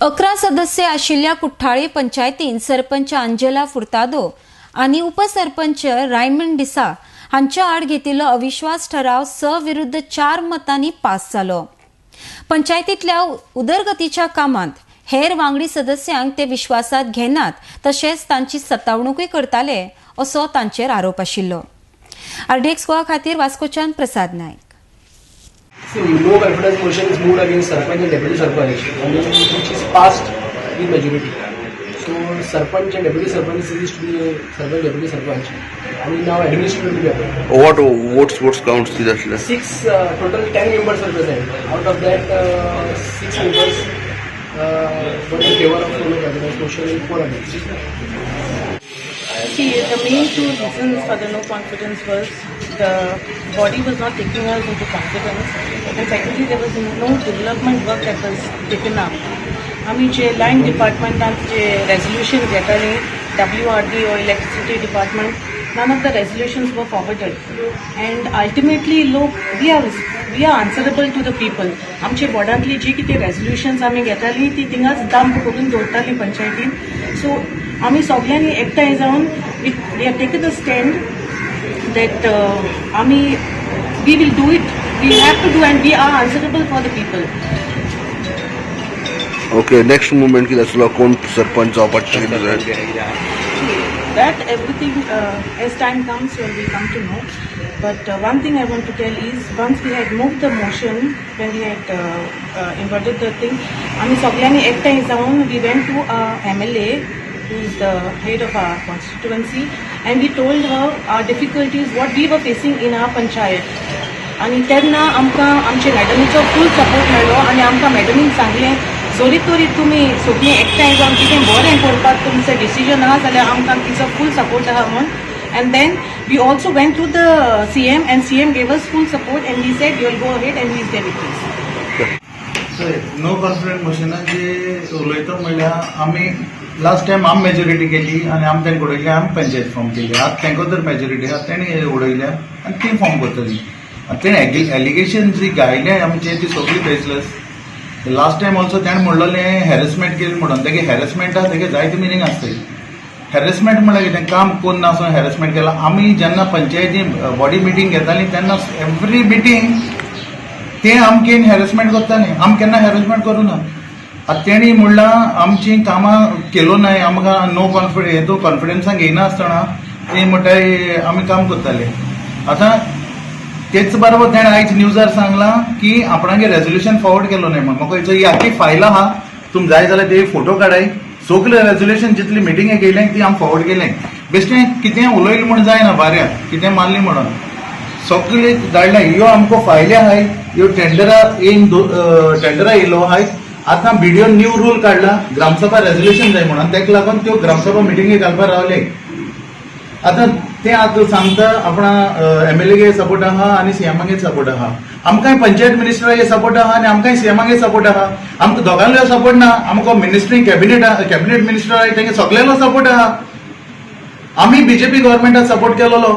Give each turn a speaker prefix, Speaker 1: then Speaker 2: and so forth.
Speaker 1: 11 सदस्य आशिल्ल्या कुठ्ठाळी पंचायतीन सरपंच अंजेला फुर्तादो आणि उपसरपंच रायमंड डिसा हांच्या आड घेतिल्लो अविश्वास ठराव 6 विरुद्ध 4 मतांनी पास जालो। पंचायतींतल्या उदरगतीच्या कामांत हेर वांगडी सदस्यांक ते विश्वासात घेनात तशेंच तांची सतावणूकय करताले असो तांचेर आरोप आशिल्लो। आरडीएक्स गोवा खातीर वास्कोच्यान प्रसाद नायक।
Speaker 2: No confidence motion is moved against Sarpanch and Deputy Sarpanch, and which is passed with majority. So Sarpanch and Deputy Sarpanch ceased to be Sarpanch Deputy Sarpanch, and now administrator will be appointed.
Speaker 3: What counts to that?
Speaker 2: Total 10 members were present. Out of that, 6 members were in favor of no confidence motion and 4 against.
Speaker 4: See, the main two reasons for the no confidence was the body was not taking us into confidence, and secondly there was no development work that was taken up. आमी जे line डिपार्टमेंटान जे resolution घेताली WRD or electricity department, none of the resolutions were forwarded, and ultimately लोक we are answerable to the people. आमचे बोर्डांतली जी कितें रेजोल्यूशन्स आमी घेताली ती थिंगाच dump करून दवरताली पंचायतीन. सो आमी सगळ्यांनी एकठांय जावन we have taken a stand that we will do it, we have to do, and we are answerable for the people.
Speaker 3: Okay, next movement की दसला कोण सरपंच जावपाचे
Speaker 4: That everything as time comes when we come to know. But one thing I want to tell is, once we had moved the motion, when we had inverted the thing, आमी सगळ्यांनी एकठांय जावन we went to MLA, who is the head of our constituency, and we told her our difficulties, what we were facing in our panchayat. आणि तेन्ना आमकां आमचे मॅडमीचो फूल support मेळ्ळो, आनी आमकां मॅडमीन सांगलें जोरीत तोरीत तुमी सगळीं एकठांय जावन कितें बरें करपाक तुमचें डिसिजन आहा जाल्यार आमकां तिचो फूल सपोर्ट आहा म्हूण. And then we also went to the CM, and CM gave us full support, and he said you'll go ahead, and he is there with us.
Speaker 5: No confidence मोशनान जे उलयता म्हणल्यार आमी लास्ट टायम आम majority केली आनी आम तांकां उडयली, आम पंचायत फॉर्म केली. आतां तांकां तर मेजॉरिटी आहा तेणी उडयल्या आनी ती फॉर्म करतली. तेणे एलिगेशन जी घायले आमचे ती सगळी बेसलेस. लास्ट टायम ऑल्सो ताणें म्हणलेलें हॅरेसमेंट केली म्हणून. तेगे हॅरेसमेंट आहा तेगे जायते मिनींग आसताय. हॅरेसमेंट म्हळ्यार कितें काम कोन्न नासून हॅरेसमेंट केला. आमी जेन्ना पंचायती बॉडी मिटींग घेताली तेन्ना एवरी मिटींग ते आमकेन हॅरेसमेंट करताले. आम केन्ना हॅरेसमेंट करूं ना. आतां तेणी म्हणलां आमची कामां केलो नाय, आमकां नो कॉन्फिडन्सान घेयना आसतना ते म्हणटाय आमी काम करताले. आतां तेच बरोबर ताणें आयज न्यूजार सांगलां की आपणागे रेजोल्यूशन फॉरवर्ड केलो नाय म्हणून. म्हाका ही आख्खी फायल आहा, तुम जाय जाल्यार ते फोटो काडाय. सगळे रेजोल्यूशन जितली मिटींगे केलें ती आमी फॉरवर्ड केलें. बेश्टें कितें उलयलें म्हूण जायना भाऱ्याक, कितें मारलें म्हणून सगळे धाडल्या. ह्यो आमकां फायली आहाय, ह्यो टेंडरा येयलो आहाय. आतां बीडीओ न्यू रूल काडला ग्रामसभा रेजोल्यूशन जाय म्हणून, तेका लागून त्यो ग्रामसभा मिटींगे घालपाक रावले. आतां ते आतां सांगता आपणा MLA सपोर्ट आहा आनी CMागे सपोर्ट आहा. आमकांय पंचायत मिनिस्टरागे सपोर्ट आहा आनी आमकांय CMागे सपोर्ट आहा. आमकां दोगांयलो सपोर्ट ना. आमकां मिनिस्ट्री कॅबिनेट मिनिस्टर आहाय तेंगे सगळ्यांलो सपोर्ट आहा. आमी BJP गव्हर्मेंटाक सपोर्ट केलोलो.